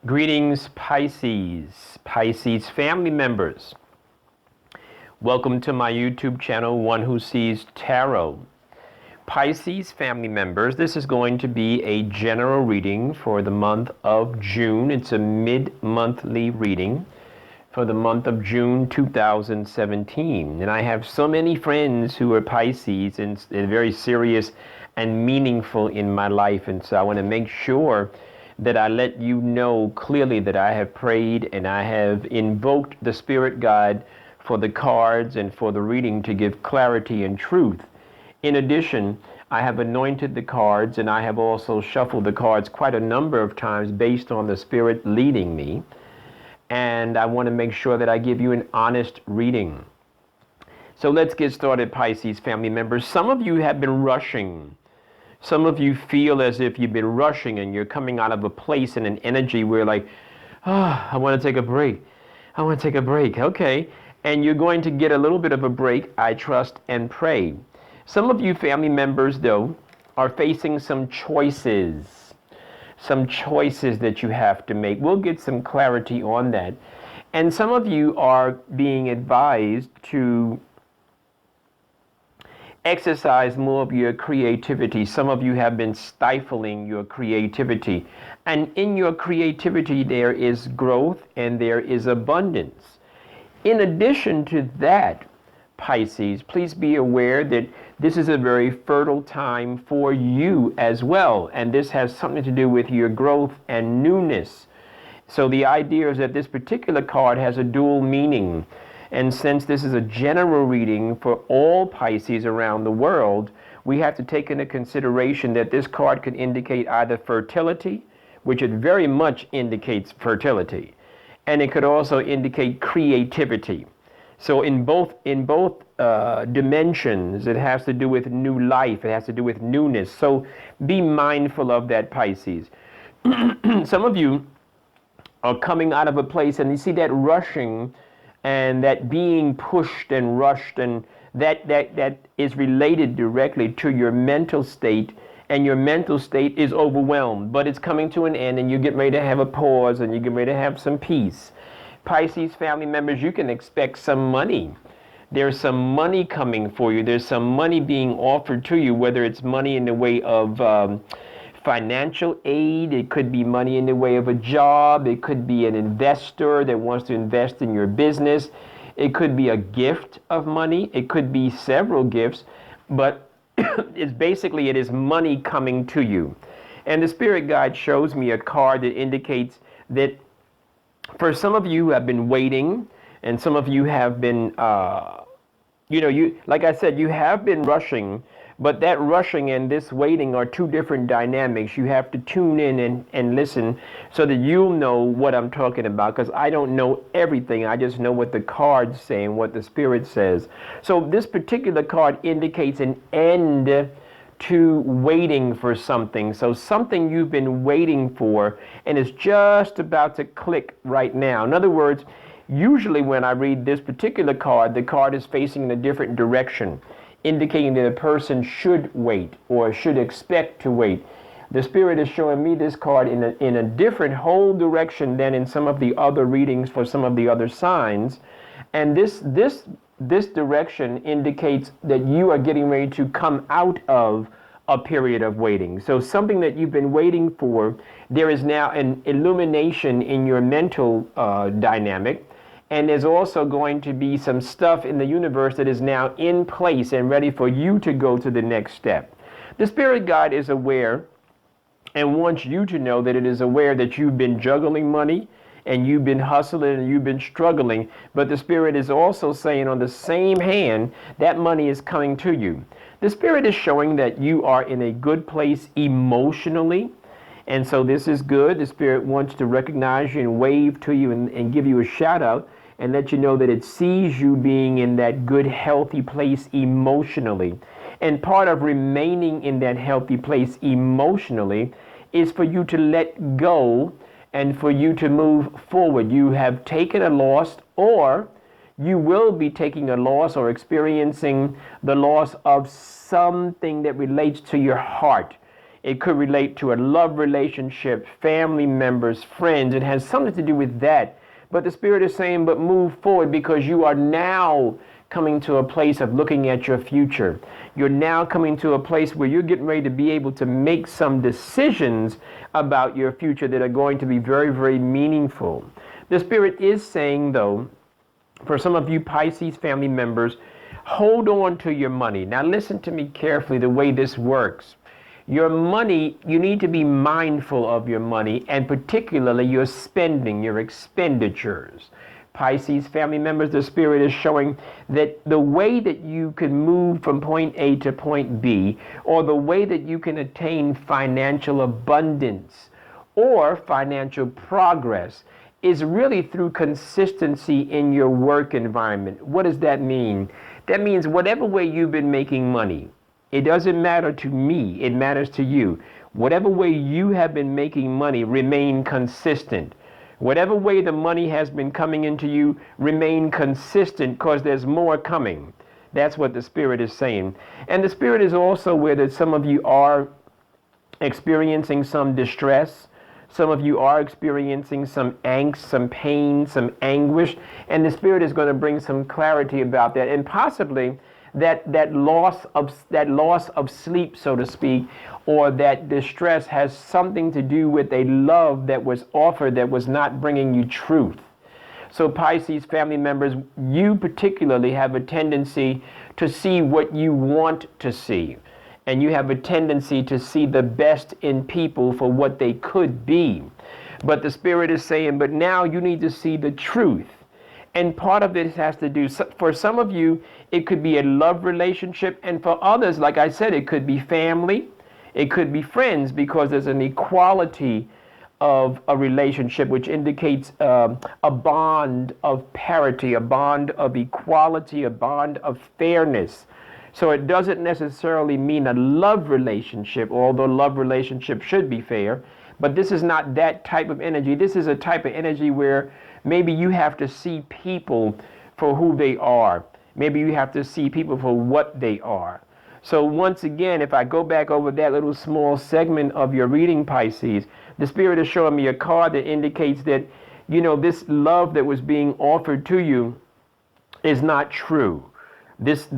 Greetings, Pisces family members. Welcome to my YouTube channel, One Who Sees Tarot. Pisces family members, this is going to be a general reading for the month of June. It's a mid-monthly reading for the month of June 2017. And I have so many friends who are Pisces and very serious and meaningful in my life. And so I want to make sure that I let you know clearly that I have prayed and I have invoked the Spirit Guide for the cards and for the reading to give clarity and truth. In addition, I have anointed the cards and I have also shuffled the cards quite a number of times based on the Spirit leading me. And I want to make sure that I give you an honest reading. So let's get started, Pisces family members. Some of you have been rushing. Some of you feel as if you've been rushing and you're coming out of a place and an energy where like, I want to take a break. I want to take a break. Okay. And you're going to get a little bit of a break, I trust and pray. Some of you family members, though, are facing some choices that you have to make. We'll get some clarity on that. And some of you are being advised to exercise more of your creativity. Some of you have been stifling your creativity. And in your creativity, there is growth and there is abundance. In addition to that, Pisces, please be aware that this is a very fertile time for you as well. And this has something to do with your growth and newness. So the idea is that this particular card has a dual meaning. And since this is a general reading for all Pisces around the world, we have to take into consideration that this card could indicate either fertility, which it very much indicates fertility, and it could also indicate creativity. So in both dimensions, it has to do with new life. It has to do with newness. So be mindful of that, Pisces. Some of you are coming out of a place and you see that rushing and that being pushed and rushed, and that is related directly to your mental state, and your mental state is overwhelmed, but it's coming to an end and you get ready to have a pause and you get ready to have some peace. Pisces family members, you can expect some money. There's some money coming for you. There's some money being offered to you, whether it's money in the way of financial aid, it could be money in the way of a job, it could be an investor that wants to invest in your business, it could be a gift of money, it could be several gifts, but it is money coming to you. And the Spirit Guide shows me a card that indicates that for some of you who have been waiting, and some of you have been, like I said, you have been rushing. But that rushing and this waiting are two different dynamics. You have to tune in and listen so that you'll know what I'm talking about, because I don't know everything. I just know what the cards say and what the Spirit says. So this particular card indicates an end to waiting for something. So something you've been waiting for and it's just about to click right now. In other words, usually when I read this particular card, the card is facing in a different direction, indicating that a person should wait or should expect to wait. The Spirit is showing me this card in a different whole direction than in some of the other readings for some of the other signs. And this direction indicates that you are getting ready to come out of a period of waiting. So something that you've been waiting for, there is now an illumination in your mental dynamic. And there's also going to be some stuff in the universe that is now in place and ready for you to go to the next step. The Spirit Guide is aware and wants you to know that it is aware that you've been juggling money and you've been hustling and you've been struggling. But the Spirit is also saying on the same hand, that money is coming to you. The Spirit is showing that you are in a good place emotionally. And so this is good. The Spirit wants to recognize you and wave to you and give you a shout out and let you know that it sees you being in that good, healthy place emotionally. And part of remaining in that healthy place emotionally is for you to let go and for you to move forward. You have taken a loss, or you will be taking a loss or experiencing the loss of something that relates to your heart. It could relate to a love relationship, family members, friends. It has something to do with that. But the Spirit is saying, but move forward, because you are now coming to a place of looking at your future. You're now coming to a place where you're getting ready to be able to make some decisions about your future that are going to be very, very meaningful. The Spirit is saying, though, for some of you Pisces family members, hold on to your money. Now listen to me carefully the way this works. Your money, you need to be mindful of your money, and particularly your spending, your expenditures. Pisces family members, the Spirit is showing that the way that you can move from point A to point B, or the way that you can attain financial abundance or financial progress, is really through consistency in your work environment. What does that mean? That means whatever way you've been making money, it doesn't matter to me, it matters to you. Whatever way you have been making money, remain consistent. Whatever way the money has been coming into you, remain consistent, because there's more coming. That's what the Spirit is saying. And the Spirit is also aware that some of you are experiencing some distress. Some of you are experiencing some angst, some pain, some anguish. And the Spirit is going to bring some clarity about that. And possibly that loss of sleep, so to speak, or that distress has something to do with a love that was offered that was not bringing you truth. So Pisces family members, you particularly have a tendency to see what you want to see. And you have a tendency to see the best in people for what they could be. But the Spirit is saying, but now you need to see the truth. And part of it has to do, for some of you, it could be a love relationship. And for others, like I said, it could be family. It could be friends, because there's an equality of a relationship, which indicates a bond of parity, a bond of equality, a bond of fairness. So it doesn't necessarily mean a love relationship, although love relationship should be fair. But this is not that type of energy. This is a type of energy where maybe you have to see people for who they are. Maybe you have to see people for what they are. So once again, if I go back over that little small segment of your reading, Pisces, the Spirit is showing me a card that indicates that, this love that was being offered to you is not true. This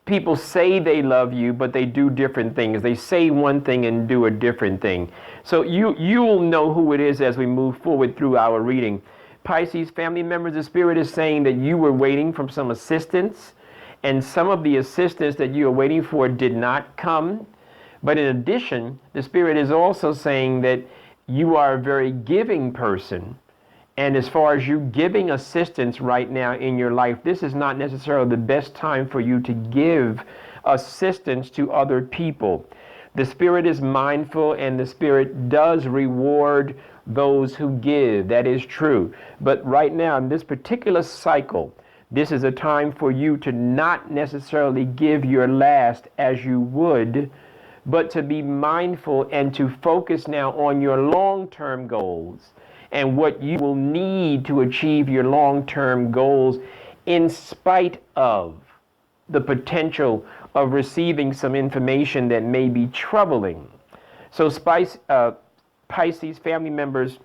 people say they love you, but they do different things. They say one thing and do a different thing. So you'll know who it is as we move forward through our reading. Pisces family members, the Spirit is saying that you were waiting for some assistance, and some of the assistance that you were waiting for did not come. But in addition, the Spirit is also saying that you are a very giving person. And as far as you giving assistance right now in your life, this is not necessarily the best time for you to give assistance to other people. The Spirit is mindful, and the Spirit does reward those who give. That is true. But right now, in this particular cycle, this is a time for you to not necessarily give your last as you would, but to be mindful and to focus now on your long-term goals and what you will need to achieve your long-term goals, in spite of the potential of receiving some information that may be troubling. So Pisces family members,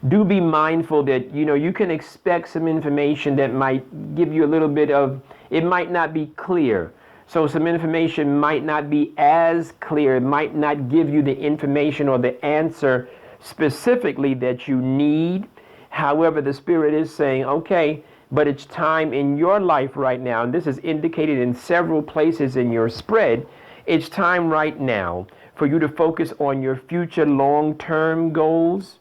do be mindful that, you can expect some information that might give you a little bit of, it might not be clear. So some information might not be as clear. It might not give you the information or the answer specifically that you need. However, the Spirit is saying, okay, but it's time in your life right now, and this is indicated in several places in your spread, it's time right now for you to focus on your future long-term goals.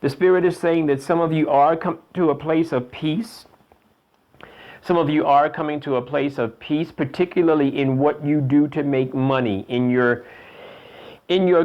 The Spirit is saying that some of you are coming to a place of peace. Some of you are coming to a place of peace, particularly in what you do to make money, in your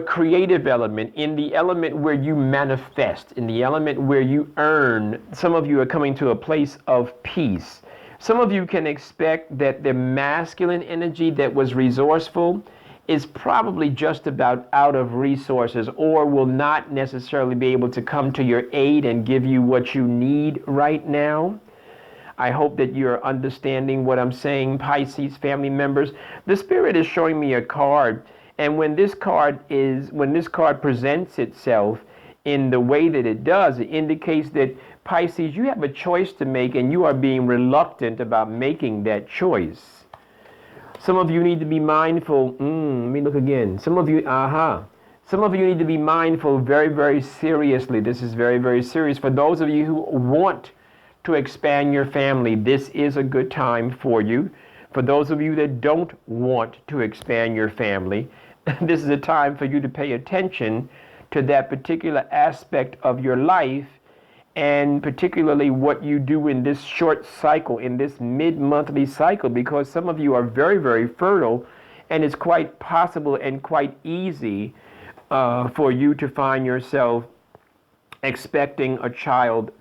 creative element, in the element where you manifest, in the element where you earn. Some of you are coming to a place of peace. Some of you can expect that the masculine energy that was resourceful is probably just about out of resources, or will not necessarily be able to come to your aid and give you what you need right now. I hope that you're understanding what I'm saying, Pisces family members. The Spirit is showing me a card, And when this card presents itself in the way that it does, it indicates that Pisces, you have a choice to make and you are being reluctant about making that choice. Some of you need to be mindful. Let me look again. Some of you need to be mindful very, very seriously. This is very, very serious. For those of you who want to expand your family, this is a good time for you. For those of you that don't want to expand your family, this is a time for you to pay attention to that particular aspect of your life, and particularly what you do in this short cycle, in this mid-monthly cycle, because some of you are very, very fertile, and it's quite possible and quite easy for you to find yourself expecting a child.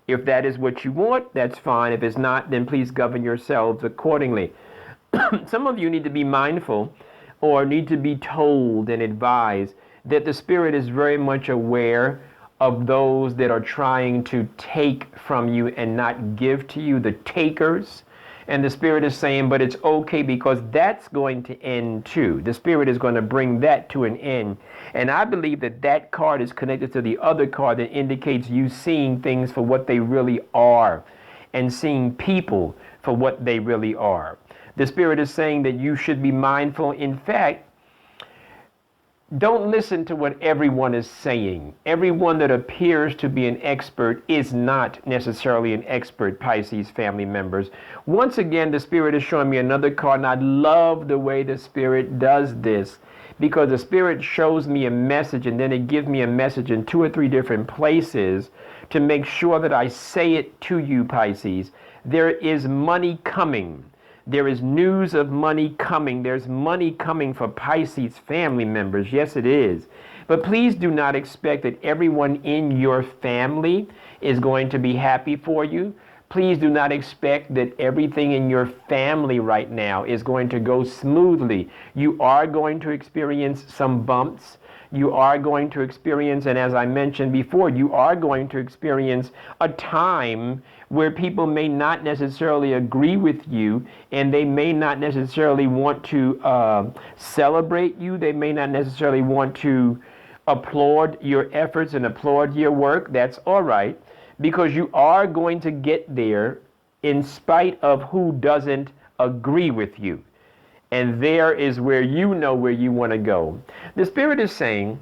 If that is what you want, that's fine. If it's not, then please govern yourselves accordingly. Some of you need to be mindful or need to be told and advised that the Spirit is very much aware of those that are trying to take from you and not give to you, the takers. And the Spirit is saying, but it's okay because that's going to end too. The Spirit is going to bring that to an end. And I believe that that card is connected to the other card that indicates you seeing things for what they really are and seeing people for what they really are. The Spirit is saying that you should be mindful. In fact, don't listen to what everyone is saying. Everyone that appears to be an expert is not necessarily an expert, Pisces family members. Once again, the Spirit is showing me another card, and I love the way the Spirit does this, because the Spirit shows me a message and then it gives me a message in 2 or 3 different places to make sure that I say it to you, Pisces. There is money coming. There is news of money coming. There's money coming for Pisces family members. Yes, it is. But please do not expect that everyone in your family is going to be happy for you. Please do not expect that everything in your family right now is going to go smoothly. You are going to experience some bumps. You are going to experience, and as I mentioned before, you are going to experience a time where people may not necessarily agree with you, and they may not necessarily want to celebrate you. They may not necessarily want to applaud your efforts and applaud your work. That's all right, because you are going to get there in spite of who doesn't agree with you. And there is where you know where you want to go. The Spirit is saying,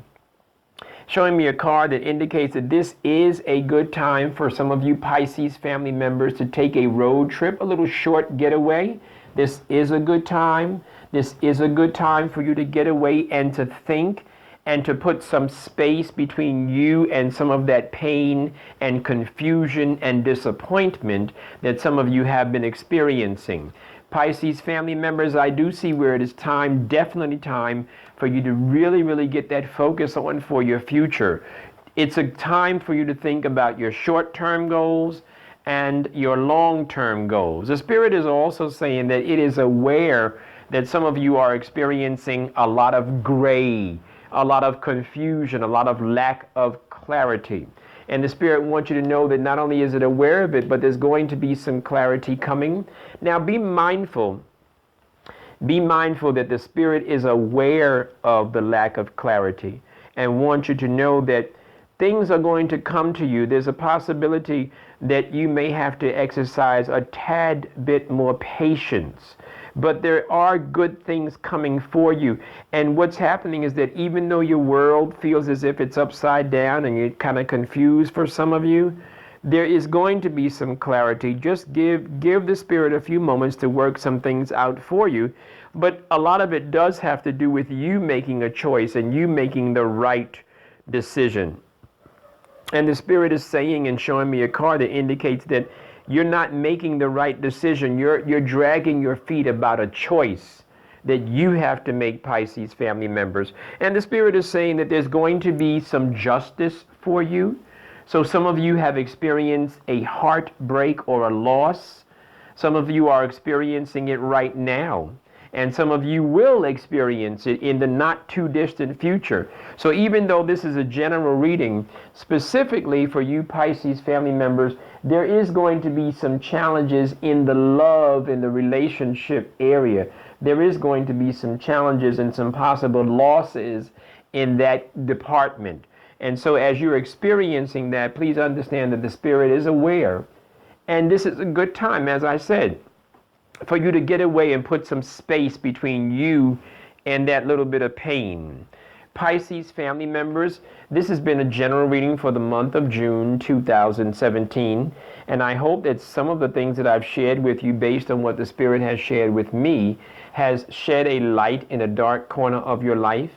showing me a card that indicates that this is a good time for some of you Pisces family members to take a road trip, a little short getaway. This is a good time. This is a good time for you to get away and to think and to put some space between you and some of that pain and confusion and disappointment that some of you have been experiencing. Pisces family members, I do see where it is time, definitely time, for you to really, really get that focus on for your future. It's a time for you to think about your short-term goals and your long-term goals. The Spirit is also saying that it is aware that some of you are experiencing a lot of gray, a lot of confusion, a lot of lack of clarity. And the Spirit wants you to know that not only is it aware of it, but there's going to be some clarity coming. Now be mindful. Be mindful that the Spirit is aware of the lack of clarity and wants you to know that things are going to come to you. There's a possibility that you may have to exercise a tad bit more patience. But there are good things coming for you. And what's happening is that even though your world feels as if it's upside down and you're kind of confused for some of you, there is going to be some clarity. Just give the Spirit a few moments to work some things out for you. But a lot of it does have to do with you making a choice and you making the right decision. And the Spirit is saying and showing me a card that indicates that you're not making the right decision. You're dragging your feet about a choice that you have to make, Pisces family members. And the Spirit is saying that there's going to be some justice for you. So some of you have experienced a heartbreak or a loss. Some of you are experiencing it right now. And some of you will experience it in the not too distant future. So even though this is a general reading, specifically for you Pisces family members, there is going to be some challenges in the love and the relationship area. There is going to be some challenges and some possible losses in that department. And so as you're experiencing that, please understand that the Spirit is aware. And this is a good time, as I said, for you to get away and put some space between you and that little bit of pain. Pisces family members, this has been a general reading for the month of June 2017, and I hope that some of the things that I've shared with you based on what the Spirit has shared with me has shed a light in a dark corner of your life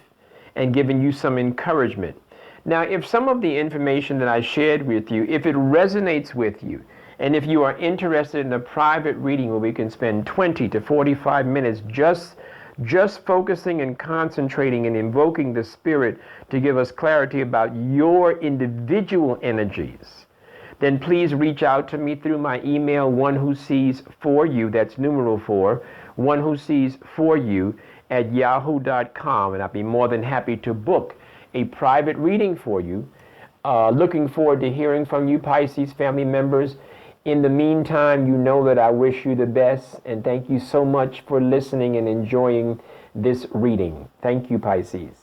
and given you some encouragement. Now, if some of the information that I shared with you, if it resonates with you, and if you are interested in a private reading where we can spend 20 to 45 minutes just focusing and concentrating and invoking the Spirit to give us clarity about your individual energies, then please reach out to me through my email, one who sees for you, that's numeral 4, one who sees for you at yahoo.com, and I'd be more than happy to book a private reading for you. Looking forward to hearing from you, Pisces family members. In the meantime, you know that I wish you the best, and thank you so much for listening and enjoying this reading. Thank you, Pisces.